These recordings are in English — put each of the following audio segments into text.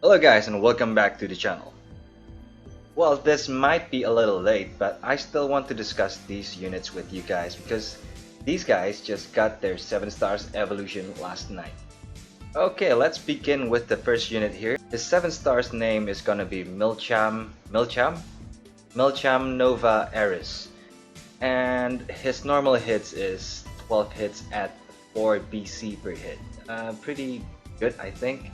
Hello guys and welcome back to the channel. Well, this might be a little late, but I still want to discuss these units with you guys because these guys just got their 7 stars evolution last night. Okay, let's begin with the first unit here. His 7 stars name is gonna be Milcham Nova Arus. And his normal hits is 12 hits at 4 BC per hit. Pretty good, I think.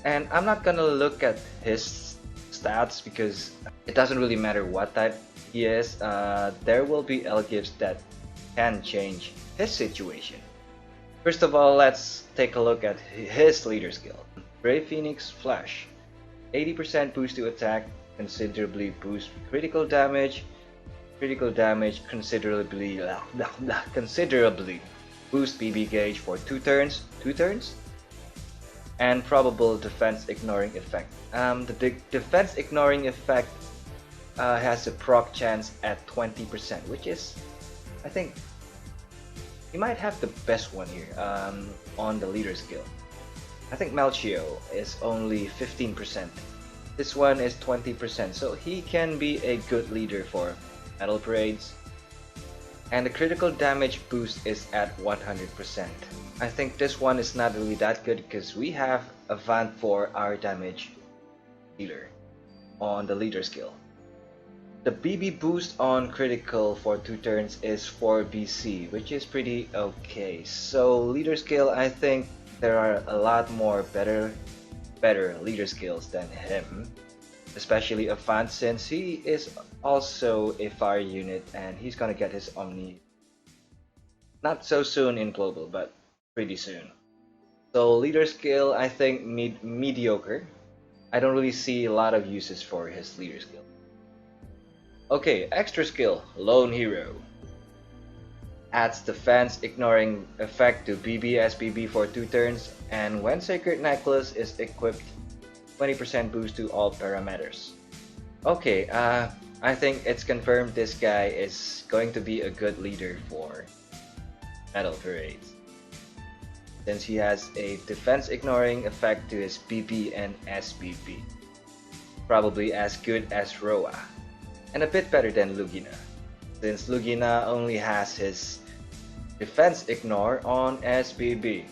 And I'm not gonna look at his stats because it doesn't really matter what type he is. There will be L-gifts that can change his situation. First of all, let's take a look at his leader skill. Brave Phoenix Flash. 80% boost to attack, considerably boost critical damage. Considerably boost BB gauge for 2 turns. And probable defense ignoring effect. The defense ignoring effect has a proc chance at 20%, which is, I think, he might have the best one here on the leader skill. I think Malchio is only 15%. This one is 20%, so he can be a good leader for battle parades. And the critical damage boost is at 100%. I think this one is not really that good because we have Avant for our damage dealer on the leader skill. The BB boost on critical for 2 turns is 4 BC, which is pretty okay. So leader skill, I think there are a lot more better leader skills than him, especially Avant, since he is also a fire unit and he's gonna get his Omni not so soon in global, but pretty soon. So leader skill, I think mediocre. I don't really see a lot of uses for his leader skill. Okay, extra skill, Lone Hero. Adds defense ignoring effect to BB SBB for 2 turns, and when Sacred Necklace is equipped, 20% boost to all parameters. Okay, I think it's confirmed this guy is going to be a good leader for battle parades, since he has a defense ignoring effect to his BB and SBB. Probably as good as Roa, and a bit better than Lugina, since Lugina only has his defense ignore on SBB.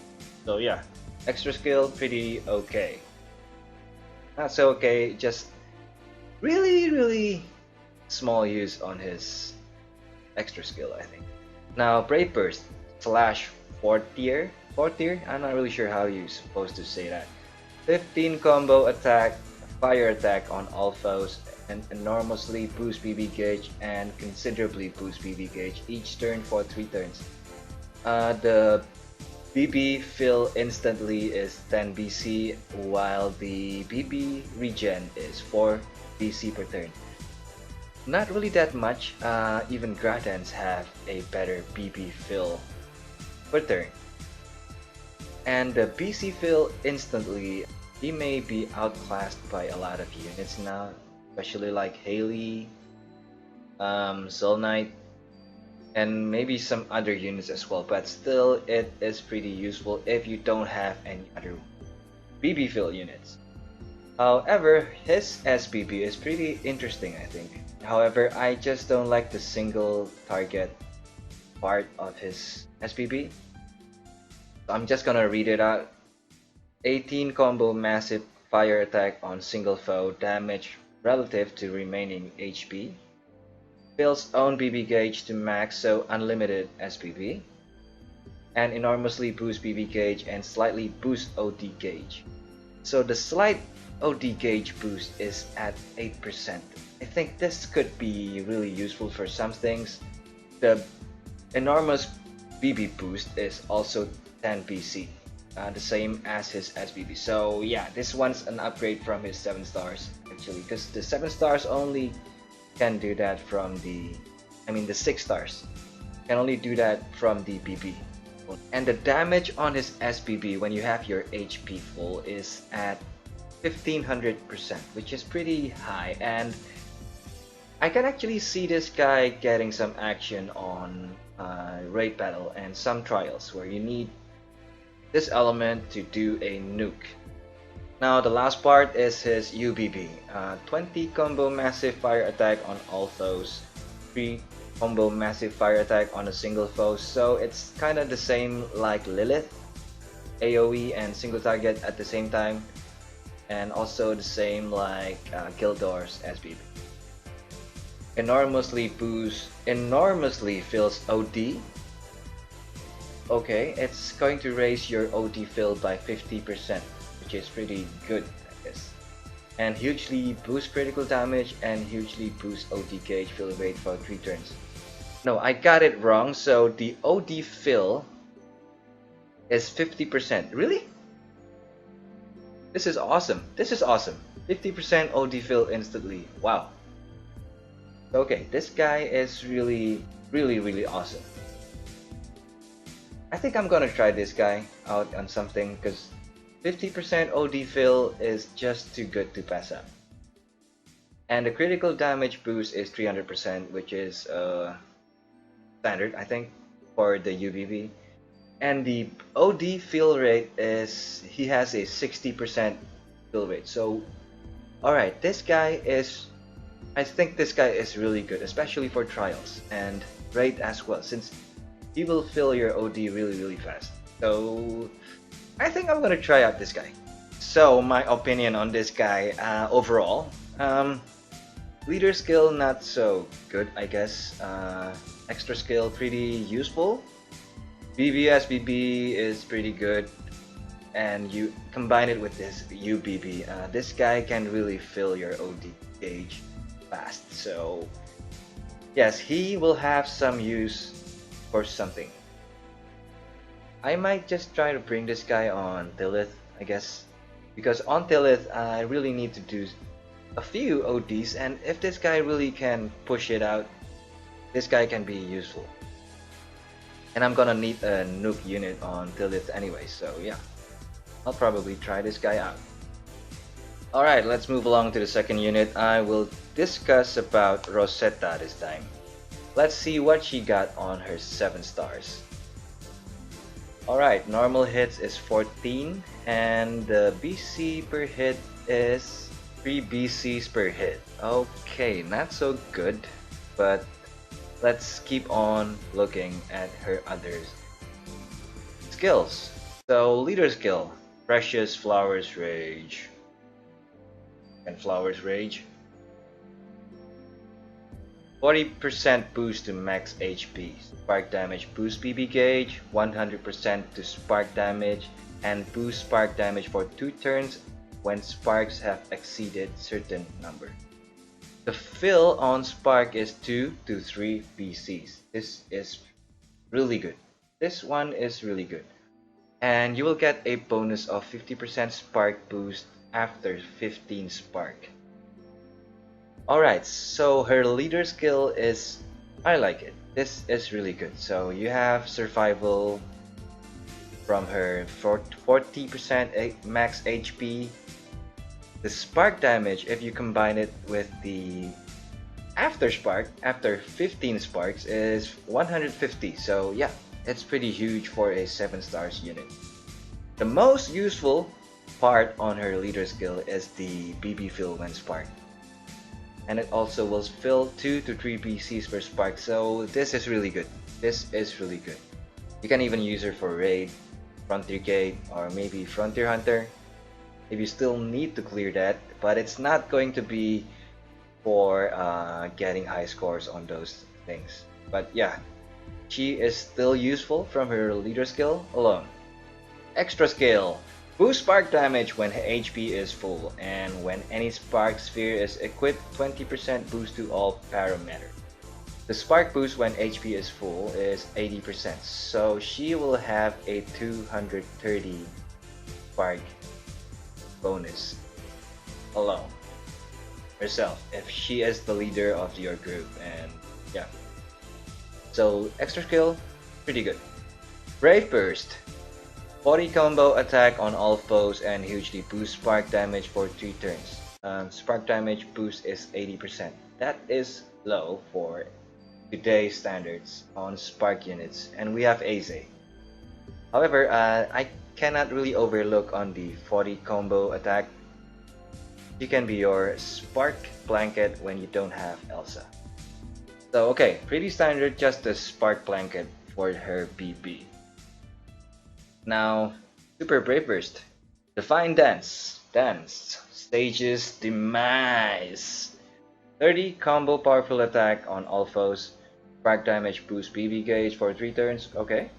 So yeah, extra skill pretty okay. Not so okay, just really small use on his extra skill, I think. Now Brave Burst slash 4th tier, I'm not really sure how you're supposed to say that. 15 combo attack, fire attack on all foes, and enormously boost BB gauge and considerably boost BB gauge each turn for 3 turns. The BB fill instantly is 10 BC, while the BB regen is 4 BC per turn. Not really that much. Even Gratans have a better BB fill per turn. And the BC fill instantly, he may be outclassed by a lot of units now, especially like Haley, Soul Knight, and maybe some other units as well, but still it is pretty useful if you don't have any other BB fill units. However, his SBB is pretty interesting, I think. However, I just don't like the single target part of his SBB. So I'm just gonna read it out. 18 combo massive fire attack on single foe, damage relative to remaining HP. Fills own BB gauge to max, so unlimited SBB. And enormously boost BB gauge and slightly boost OD gauge. So the slight OD gauge boost is at 8%. I think this could be really useful for some things. The enormous BB boost is also 10 BC, the same as his SBB. So yeah, this one's an upgrade from his 7 stars actually, because the 7 stars only can do that from the 6 stars can only do that from the BB. And the damage on his SBB when you have your HP full is at 1500%, which is pretty high, and I can actually see this guy getting some action on raid battle and some trials where you need this element to do a nuke. Now the last part is his UBB. 20 combo massive fire attack on all foes, 3 combo massive fire attack on a single foe, so it's kind of the same like Lilith, AoE and single target at the same time, and also the same like Gildor's SBB. Enormously fills OD. Okay, it's going to raise your OD fill by 50%, which is pretty good, I guess. And hugely boost critical damage and hugely boost OD gauge fill rate for 3 turns. No, I got it wrong. So the OD fill is 50%. Really? This is awesome. This is awesome. 50% OD fill instantly. Wow. Okay, this guy is really awesome. I think I'm gonna try this guy out on something because 50% OD fill is just too good to pass up. And the critical damage boost is 300%, which is standard, I think, for the UBB. And the OD fill rate is, he has a 60% fill rate. So, alright, this guy is, I think this guy is really good, especially for trials and raid as well, since he will fill your OD really fast. So, I think I'm gonna try out this guy. So, my opinion on this guy overall, leader skill not so good, I guess. Extra skill pretty useful. BB is pretty good, and you combine it with this UBB. This guy can really fill your OD gauge fast. So yes, he will have some use for something. I might just try to bring this guy on Lilith, I guess, because on Lilith I really need to do a few ODs, and if this guy really can push it out, this guy can be useful. And I'm gonna need a nuke unit on Lilith anyway, so yeah, I'll probably try this guy out. Alright, let's move along to the second unit. I will discuss about Rosetta this time. Let's see what she got on her 7 stars. Alright, normal hits is 14, and the BC per hit is 3 BCs per hit. Okay, not so good, but let's keep on looking at her other skills. So, leader skill, Precious Flowers Rage. And Flowers Rage. 40% boost to max HP. Spark damage boost BB gauge, 100% to spark damage, and boost spark damage for 2 turns when sparks have exceeded certain number. The fill on spark is 2 to 3 BCs. This is really good. This one is really good. And you will get a bonus of 50% spark boost after 15 spark. Alright, so her leader skill is, I like it. This is really good. So you have survival from her for 40% max HP. The spark damage, if you combine it with the after spark, after 15 sparks, is 150. So yeah, it's pretty huge for a 7 stars unit. The most useful part on her leader skill is the BB fill when sparked. And it also will fill 2 to 3 BCs per spark, so this is really good. This is really good. You can even use her for raid, frontier gate, or maybe frontier hunter if you still need to clear that, but it's not going to be for getting high scores on those things. But yeah, she is still useful from her leader skill alone. Extra skill, boost spark damage when HP is full, and when any spark sphere is equipped, 20% boost to all parameter. The spark boost when HP is full is 80%, so she will have a 230 spark bonus alone herself if she is the leader of your group. And yeah, so extra skill, pretty good. Brave Burst, 40 combo attack on all foes and hugely boost spark damage for 3 turns. Spark damage boost is 80%. That is low for today's standards on spark units, and we have Aze. However, I cannot really overlook on the 40 combo attack. She can be your spark blanket when you don't have Elsa. So okay, pretty standard, just a spark blanket for her BB. Now, Super Brave Burst. Define Dance. Dance. Stages Demise. 30 combo powerful attack on all foes. Spark damage boost BB gauge for 3 turns. Okay.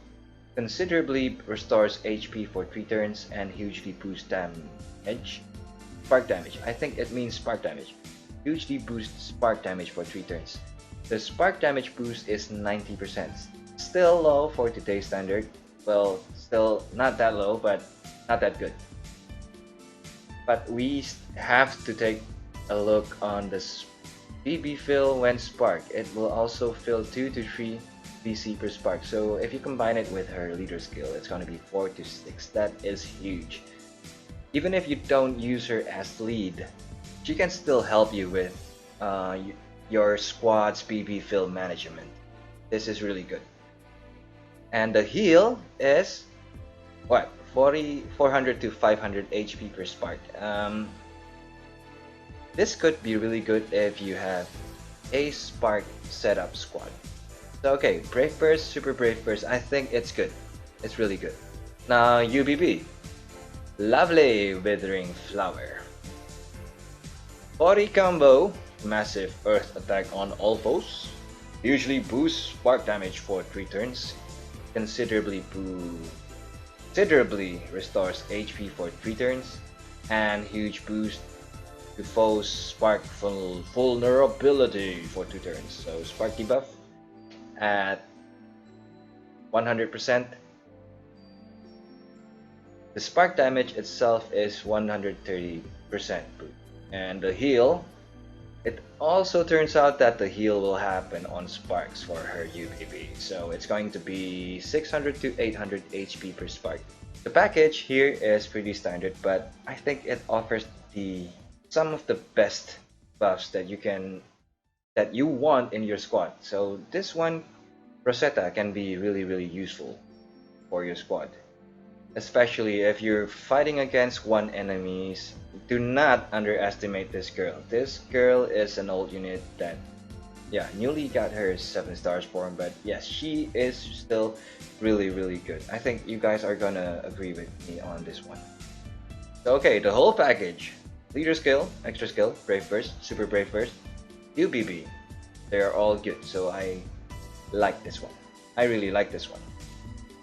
Considerably restores HP for 3 turns and hugely boosts damage. Spark damage. I think it means spark damage. Hugely boosts spark damage for 3 turns. The spark damage boost is 90%. Still low for today's standard. Well, still not that low, but not that good. But we have to take a look on the BB fill when spark. It will also fill 2 to 3 BC per spark. So if you combine it with her leader skill, it's going to be 4 to 6. That is huge. Even if you don't use her as lead, she can still help you with your squad's BB fill management. This is really good. And the heal is what? 400 to 500 HP per spark. This could be really good if you have a spark setup squad. So okay, Brave Burst, Super Brave Burst, I think it's good. It's really good. Now UBB. Lovely Withering Flower. 40 combo, massive earth attack on all foes. Usually boosts spark damage for 3 turns. Considerably restores HP for 3 turns, and huge boost to foes' spark vulnerability for 2 turns. So spark debuff at 100%. The spark damage itself is 130% boost, and the heal. It also turns out that the heal will happen on sparks for her UBB, so it's going to be 600 to 800 HP per spark. The package here is pretty standard, but I think it offers some of the best buffs that you want in your squad. So this one, Rosetta, can be really useful for your squad. Especially if you're fighting against one enemies. Do not underestimate this girl. This girl is an old unit that, yeah, newly got her 7 stars form, but yes, she is still really good. I think you guys are gonna agree with me on this one. So okay, the whole package. Leader skill, extra skill, Brave Burst, Super Brave Burst, UBB. They are all good, so I like this one. I really like this one.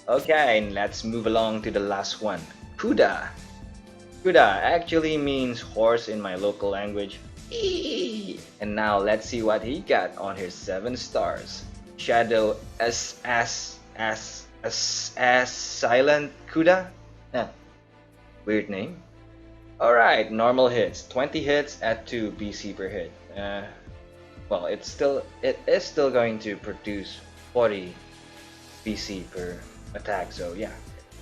Okay, let's move along to the last one. Kuda. Kuda actually means horse in my local language. And now let's see what he got on his 7 stars. Shadow as silent Kuda? Weird name. Alright, normal hits. 20 hits at 2 BC per hit. Well, it is still going to produce 40 BC per attack, so yeah,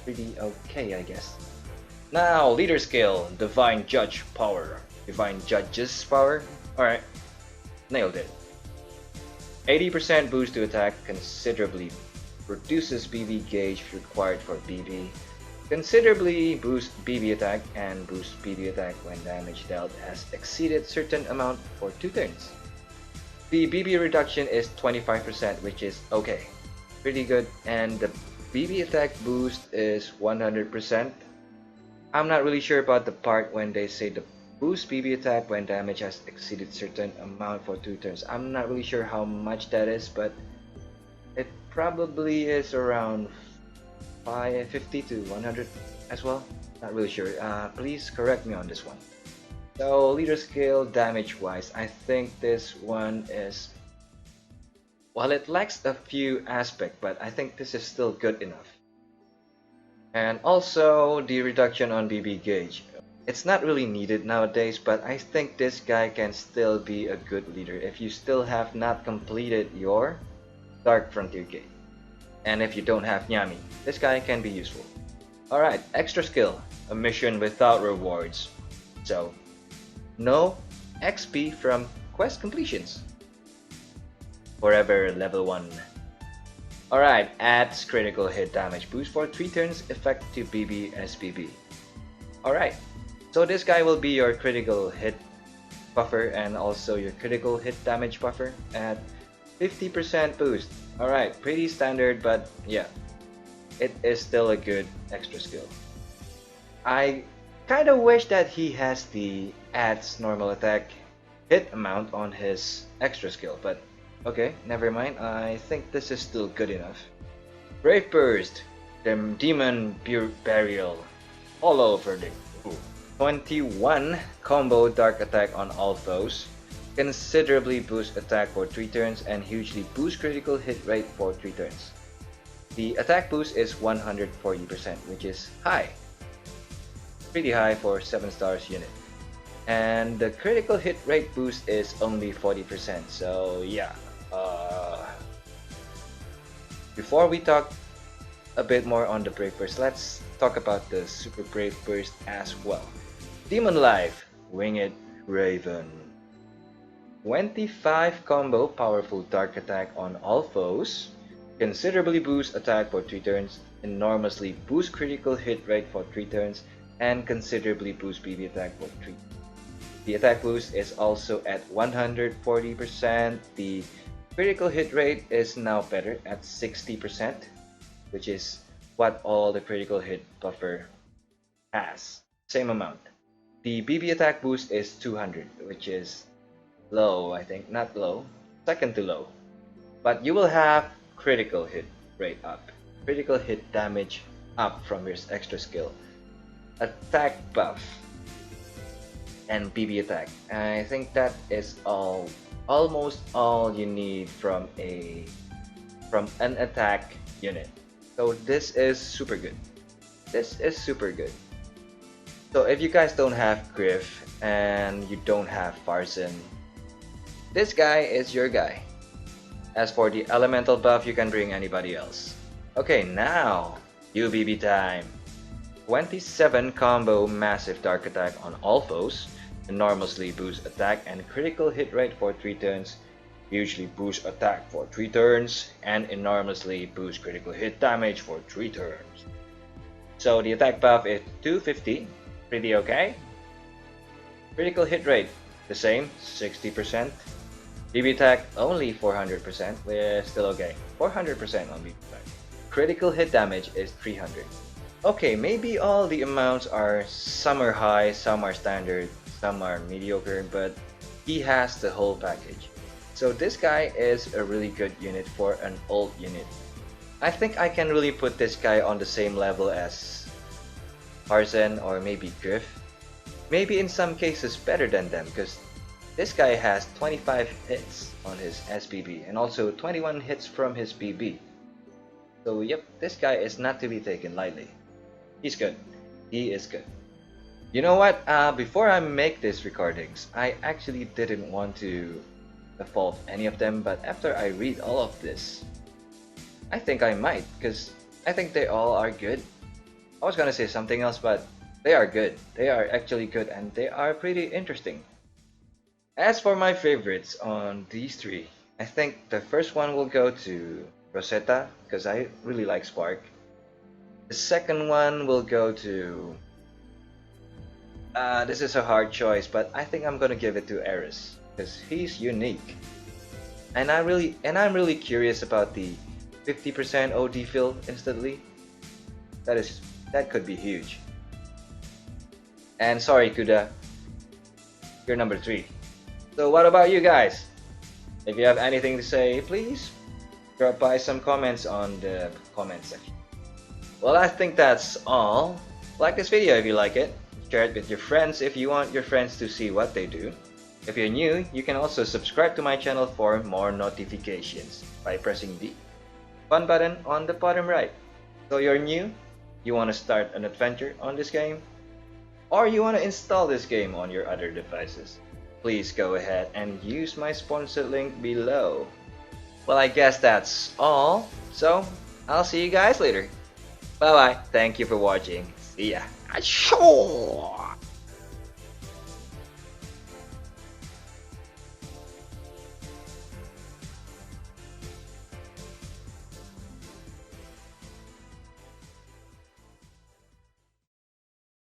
pretty okay, I guess. Now, leader skill, Divine Judge Power. Divine Judge's Power? Alright, nailed it. 80% boost to attack, considerably reduces BB gauge required for BB. Considerably boost BB attack and boost BB attack when damage dealt has exceeded certain amount for 2 turns. The BB reduction is 25%, which is okay. Pretty good, and the BB attack boost is 100%. I'm not really sure about the part when they say the boost BB attack when damage has exceeded certain amount for 2 turns. I'm not really sure how much that is, but it probably is around 50 to 100 as well. Not really sure. Please correct me on this one. So leader skill damage wise, I think this one is, well, it lacks a few aspects, but I think this is still good enough. And also the reduction on BB gauge. It's not really needed nowadays, but I think this guy can still be a good leader if you still have not completed your Dark Frontier Gate. And if you don't have Nyami, this guy can be useful. Alright, extra skill, a mission without rewards. So, no XP from quest completions. Forever level 1. Alright, adds critical hit damage boost for 3 turns, effect to BB SBB. Alright, so this guy will be your critical hit buffer and also your critical hit damage buffer at 50% boost. Alright, pretty standard, but yeah, it is still a good extra skill. I kinda wish that he has the adds normal attack hit amount on his extra skill, but okay, never mind. I think this is still good enough. Brave Burst, the Demon Burial, all over the 21 combo dark attack on all foes, considerably boost attack for 3 turns and hugely boost critical hit rate for 3 turns. The attack boost is 140%, which is high. Pretty high for 7 stars unit. And the critical hit rate boost is only 40%, so yeah. Before we talk a bit more on the Brave Burst, let's talk about the Super Brave Burst as well. Demon Life, Winged Raven. 25 combo powerful dark attack on all foes, considerably boost attack for 3 turns, enormously boost critical hit rate for 3 turns, and considerably boost BB attack for 3. The attack boost is also at 140%. The critical hit rate is now better at 60%, which is what all the critical hit buffer has. Same amount. The BB attack boost is 200, which is low, I think. Not low, second to low. But you will have critical hit rate up, critical hit damage up from your extra skill, attack buff, and BB attack. I think that is almost all you need from an attack unit. So this is super good. This is super good. So if you guys don't have Griff and you don't have Farson, this guy is your guy. As for the elemental buff, you can bring anybody else. Okay, now UBB time. 27 combo massive dark attack on all foes, enormously boost attack and critical hit rate for 3 turns, hugely boost attack for 3 turns, and enormously boost critical hit damage for 3 turns. So the attack buff is 250, pretty okay. Critical hit rate, the same, 60%. BB attack, only 400%, we're still okay. 400% on BB attack. Critical hit damage is 300. Okay, maybe all the amounts are, some are high, some are standard, some are mediocre, but he has the whole package. So this guy is a really good unit for an old unit. I think I can really put this guy on the same level as Tarzan or maybe Griff. Maybe in some cases better than them, because this guy has 25 hits on his SBB and also 21 hits from his BB. So yep, this guy is not to be taken lightly. He's good. He is good. You know what? Before I make these recordings, I actually didn't want to default any of them, but after I read all of this, I think I might, because I think they all are good. I was gonna say something else, but they are good. They are actually good and they are pretty interesting. As for my favorites on these 3, I think the first one will go to Rosetta, because I really like Spark. The second one will go to... this is a hard choice, but I think I'm gonna give it to Arus, because he's unique. And I'm really curious about the 50% OD fill instantly. That could be huge. And sorry Kuda, you're number 3. So what about you guys? If you have anything to say, please drop by some comments on the comment section. Well, I think that's all. Like this video if you like it. Share it with your friends if you want your friends to see what they do. If you're new, you can also subscribe to my channel for more notifications by pressing the fun button on the bottom right. So you're new, you want to start an adventure on this game, or you want to install this game on your other devices, please go ahead and use my sponsored link below. Well, I guess that's all, so I'll see you guys later. Bye bye, thank you for watching, see ya. Achoo!